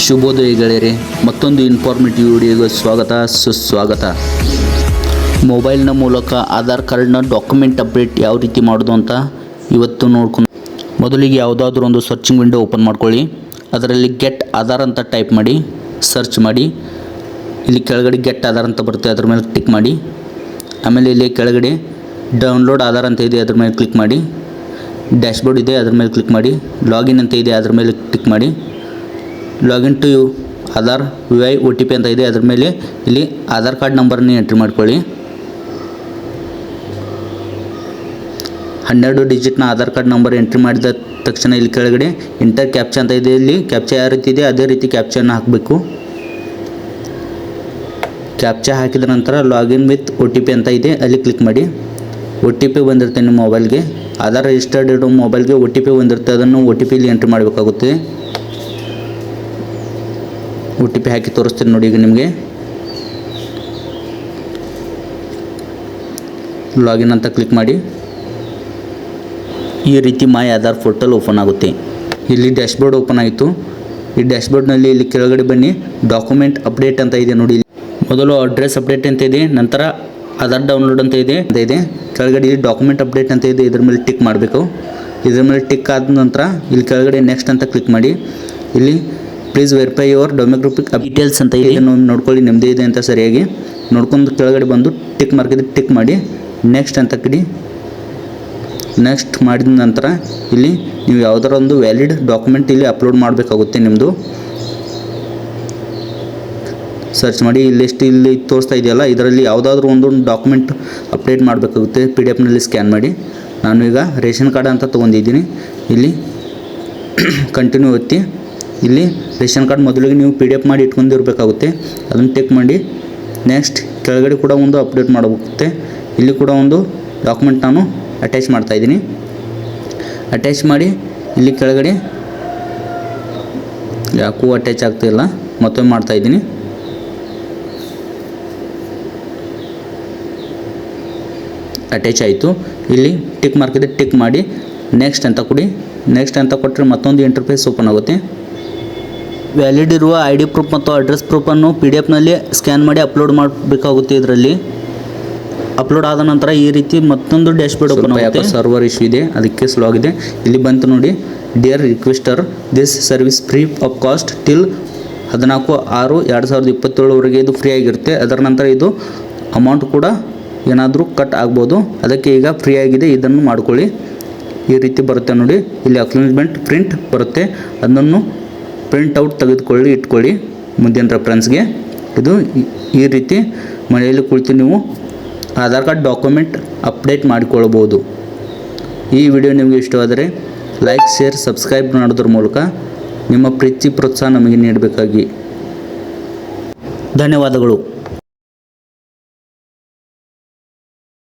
ಶುಭೋದಯ ಗೆಳೆಯರೆ, ಮತ್ತೊಂದು ಇನ್ಫಾರ್ಮೇಟಿವ್ ವಿಡಿಯೋಗೆ ಸ್ವಾಗತ ಸುಸ್ವಾಗತ. ಮೊಬೈಲ್ನ ಮೂಲಕ ಆಧಾರ್ ಕಾರ್ಡ್ನ ಡಾಕ್ಯುಮೆಂಟ್ ಅಪ್ಡೇಟ್ ಯಾವ ರೀತಿ ಮಾಡೋದು ಅಂತ ಇವತ್ತು ನೋಡ್ಕೊಂಡು. ಮೊದಲಿಗೆ ಯಾವುದಾದ್ರೂ ಒಂದು ಸರ್ಚಿಂಗ್ ವಿಂಡೋ ಓಪನ್ ಮಾಡ್ಕೊಳ್ಳಿ. ಅದರಲ್ಲಿ ಗೆಟ್ ಆಧಾರ್ ಅಂತ ಟೈಪ್ ಮಾಡಿ ಸರ್ಚ್ ಮಾಡಿ. ಇಲ್ಲಿ ಕೆಳಗಡೆ ಗೆಟ್ ಆಧಾರ್ ಅಂತ ಬರುತ್ತೆ, ಅದ್ರ ಮೇಲೆ ಕ್ಲಿಕ್ ಮಾಡಿ. ಆಮೇಲೆ ಇಲ್ಲಿ ಕೆಳಗಡೆ ಡೌನ್ಲೋಡ್ ಆಧಾರ್ ಅಂತ ಇದೆ, ಅದ್ರ ಮೇಲೆ ಕ್ಲಿಕ್ ಮಾಡಿ. ಡ್ಯಾಶ್ಬೋರ್ಡ್ ಇದೆ, ಅದ್ರ ಮೇಲೆ ಕ್ಲಿಕ್ ಮಾಡಿ. ಲಾಗಿನ್ ಅಂತ ಇದೆ, ಅದ್ರ ಮೇಲೆ ಕ್ಲಿಕ್ ಮಾಡಿ. Login to Aadhaar VI OTP ಅಂತ ಇದೆ, ಅದ್ರ ಮೇಲೆ ಇಲ್ಲಿ ಆಧಾರ್ ಕಾರ್ಡ್ ನಂಬರ್ನ ಎಂಟ್ರಿ ಮಾಡ್ಕೊಳ್ಳಿ. 12 ಡಿಜಿಟ್ನ ಆಧಾರ್ ಕಾರ್ಡ್ ನಂಬರ್ ಎಂಟ್ರಿ ಮಾಡಿದ ತಕ್ಷಣ ಇಲ್ಲಿ ಕೆಳಗಡೆ ಇಂಟರ್ ಕ್ಯಾಪ್ಚಾ ಅಂತ ಇದೆ. ಇಲ್ಲಿ ಕ್ಯಾಪ್ಚಾ ಯಾವ ರೀತಿ ಇದೆ ಅದೇ ರೀತಿ ಕ್ಯಾಪ್ಚಾನ ಹಾಕಬೇಕು. ಕ್ಯಾಪ್ಚಾ ಹಾಕಿದ ನಂತರ ಲಾಗಿನ್ ವಿತ್ OTP ಅಂತ ಇದೆ, ಅಲ್ಲಿ ಕ್ಲಿಕ್ ಮಾಡಿ. OTP ಬಂದಿರುತ್ತೆ ನಿಮ್ಮ ಮೊಬೈಲ್ಗೆ, ಆಧಾರ್ ರಿಜಿಸ್ಟರ್ಡ್ ಇರೋ ಮೊಬೈಲ್ಗೆ OTP ಬಂದಿರುತ್ತೆ, ಅದನ್ನು OTP ಇಲ್ಲಿ ಎಂಟ್ರಿ ಮಾಡಬೇಕಾಗುತ್ತೆ. OTP ಹಾಕಿ ತೋರಿಸ್ತೀನಿ ನೋಡಿ. ಈಗ ನಿಮಗೆ ಲಾಗಿನ್ ಅಂತ ಕ್ಲಿಕ್ ಮಾಡಿ. ಈ ರೀತಿ ಮೈ ಆಧಾರ್ ಪೋರ್ಟಲ್ ಓಪನ್ ಆಗುತ್ತೆ. ಇಲ್ಲಿ ಡ್ಯಾಶ್ಬೋರ್ಡ್ ಓಪನ್ ಆಯಿತು. ಈ ಡ್ಯಾಶ್ಬೋರ್ಡ್ನಲ್ಲಿ ಇಲ್ಲಿ ಕೆಳಗಡೆ ಬನ್ನಿ, ಡಾಕ್ಯುಮೆಂಟ್ ಅಪ್ಡೇಟ್ ಅಂತ ಇದೆ ನೋಡಿ. ಮೊದಲು ಅಡ್ರೆಸ್ ಅಪ್ಡೇಟ್ ಅಂತ ಇದೆ, ನಂತರ ಆಧಾರ್ ಡೌನ್ಲೋಡ್ ಅಂತ ಇದೆ. ಕೆಳಗಡೆ ಇಲ್ಲಿ ಡಾಕ್ಯುಮೆಂಟ್ ಅಪ್ಡೇಟ್ ಅಂತ ಇದೆ, ಇದ್ರ ಮೇಲೆ ಟಿಕ್ ಮಾಡಬೇಕು. ಇದ್ರ ಮೇಲೆ ಟಿಕ್ ಆದ ನಂತರ ಇಲ್ಲಿ ಕೆಳಗಡೆ ನೆಕ್ಸ್ಟ್ ಅಂತ ಕ್ಲಿಕ್ ಮಾಡಿ. ಇಲ್ಲಿ please verify your demographic details ಅಂತ ಇದೆ, ನೋಡ್ಕೊಳ್ಳಿ ನಿಮ್ಮದೇ ಇದೆ ಅಂತ ಸರಿಯಾಗಿ ನೋಡ್ಕೊಂಡು ಕೆಳಗಡೆ ಬಂದು ಟಿಕ್ ಮಾರ್ಕ್ ಇದೆ, ಟಿಕ್ ಮಾಡಿ. ನೆಕ್ಸ್ಟ್ ಅಂತ ಕಿಡಿ. ನೆಕ್ಸ್ಟ್ ಮಾಡಿದ ನಂತರ ಇಲ್ಲಿ ನೀವು ಯಾವುದಾರ ಒಂದು ವ್ಯಾಲಿಡ್ ಡಾಕ್ಯುಮೆಂಟ್ ಇಲ್ಲಿ ಅಪ್ಲೋಡ್ ಮಾಡಬೇಕಾಗುತ್ತೆ. ನಿಮ್ಮದು ಸರ್ಚ್ ಮಾಡಿ. ಇಲ್ಲಿ ತೋರಿಸ್ತಾ ಇದೆಯಲ್ಲ, ಇದರಲ್ಲಿ ಯಾವುದಾದ್ರೂ ಒಂದು ಡಾಕ್ಯುಮೆಂಟ್ ಅಪ್ಡೇಟ್ ಮಾಡಬೇಕಾಗುತ್ತೆ. PDF ಸ್ಕ್ಯಾನ್ ಮಾಡಿ. ನಾನು ಈಗ ರೇಷನ್ ಕಾರ್ಡ್ ಅಂತ ತೊಗೊಂಡಿದ್ದೀನಿ. ಇಲ್ಲಿ ಕಂಟಿನ್ಯೂ ಒತ್ತಿ. ಇಲ್ಲಿ ರೇಷನ್ ಕಾರ್ಡ್ ಮೊದಲಿಗೆ ನೀವು PDF ಮಾಡಿ ಇಟ್ಕೊಂಡಿರಬೇಕಾಗುತ್ತೆ, ಅದನ್ನು ಟಿಕ್ ಮಾಡಿ. ನೆಕ್ಸ್ಟ್ ಕೆಳಗಡೆ ಕೂಡ ಒಂದು ಅಪ್ಡೇಟ್ ಮಾಡಬೇಕಾಗುತ್ತೆ. ಇಲ್ಲಿ ಕೂಡ ಒಂದು ಡಾಕ್ಯುಮೆಂಟ್ ನಾನು ಅಟ್ಯಾಚ್ ಮಾಡ್ತಾಯಿದ್ದೀನಿ. ಅಟ್ಯಾಚ್ ಮಾಡಿ ಇಲ್ಲಿ ಕೆಳಗಡೆ ಯಾಕೂ ಅಟ್ಯಾಚ್ ಆಗ್ತಾಯಿಲ್ಲ, ಮತ್ತೊಮ್ಮೆ ಮಾಡ್ತಾಯಿದ್ದೀನಿ. ಅಟ್ಯಾಚ್ ಆಯಿತು. ಇಲ್ಲಿ ಟಿಕ್ ಮಾರ್ಕ್ ಇದೆ, ಟಿಕ್ ಮಾಡಿ. ನೆಕ್ಸ್ಟ್ ಅಂತ ಕೊಡಿ. ನೆಕ್ಸ್ಟ್ ಅಂತ ಕೊಟ್ಟರೆ ಮತ್ತೊಂದು ಇಂಟರ್ಫೇಸ್ ಓಪನ್ ಆಗುತ್ತೆ. ವ್ಯಾಲಿಡ್ ಇರುವ ID ಪ್ರೂಫ್ ಮತ್ತು ಅಡ್ರೆಸ್ ಪ್ರೂಫನ್ನು PDF ಸ್ಕ್ಯಾನ್ ಮಾಡಿ ಅಪ್ಲೋಡ್ ಮಾಡಬೇಕಾಗುತ್ತೆ. ಇದರಲ್ಲಿ ಅಪ್ಲೋಡ್ ಆದ ನಂತರ ಈ ರೀತಿ ಮತ್ತೊಂದು ಡ್ಯಾಶ್ಬೋರ್ಡ್ ಓಪನ್ ಆಗುತ್ತೆ. ಸರ್ವರ್ ಇಶ್ಯೂ ಇದೆ, ಅದಕ್ಕೆ ಸ್ಲೋ ಆಗಿದೆ. ಇಲ್ಲಿ ಬಂತು ನೋಡಿ, dear requester, this service free of cost till 14/6/2027ವರೆಗೆ ಇದು ಫ್ರೀ ಆಗಿರುತ್ತೆ. ಅದರ ನಂತರ ಇದು ಅಮೌಂಟ್ ಕೂಡ ಏನಾದರೂ ಕಟ್ ಆಗ್ಬೋದು, ಅದಕ್ಕೆ ಈಗ ಫ್ರೀ ಆಗಿದೆ, ಇದನ್ನು ಮಾಡ್ಕೊಳ್ಳಿ. ಈ ರೀತಿ ಬರುತ್ತೆ ನೋಡಿ. ಇಲ್ಲಿ ಅಕ್ನಾಲೆಜ್ಮೆಂಟ್ ಪ್ರಿಂಟ್ ಬರುತ್ತೆ, ಅದನ್ನು ಪ್ರಿಂಟ್ಔಟ್ ತೆಗೆದುಕೊಳ್ಳಿ, ಇಟ್ಕೊಳ್ಳಿ ಮುಂದಿನ ರೆಫರೆನ್ಸ್ಗೆ. ಇದು ಈ ರೀತಿ ಮನೆಯಲ್ಲಿ ಕುಳಿತು ನೀವು ಆಧಾರ್ ಕಾರ್ಡ್ ಡಾಕ್ಯುಮೆಂಟ್ ಅಪ್ಡೇಟ್ ಮಾಡಿಕೊಳ್ಳಬಹುದು. ಈ ವಿಡಿಯೋ ನಿಮಗೆ ಇಷ್ಟವಾದರೆ ಲೈಕ್, ಶೇರ್, ಸಬ್ಸ್ಕ್ರೈಬ್ ಮಾಡೋದ್ರ ಮೂಲಕ ನಿಮ್ಮ ಪ್ರೀತಿ ಪ್ರೋತ್ಸಾಹ ನಮಗೆ ನೀಡಬೇಕಾಗಿ. ಧನ್ಯವಾದಗಳು.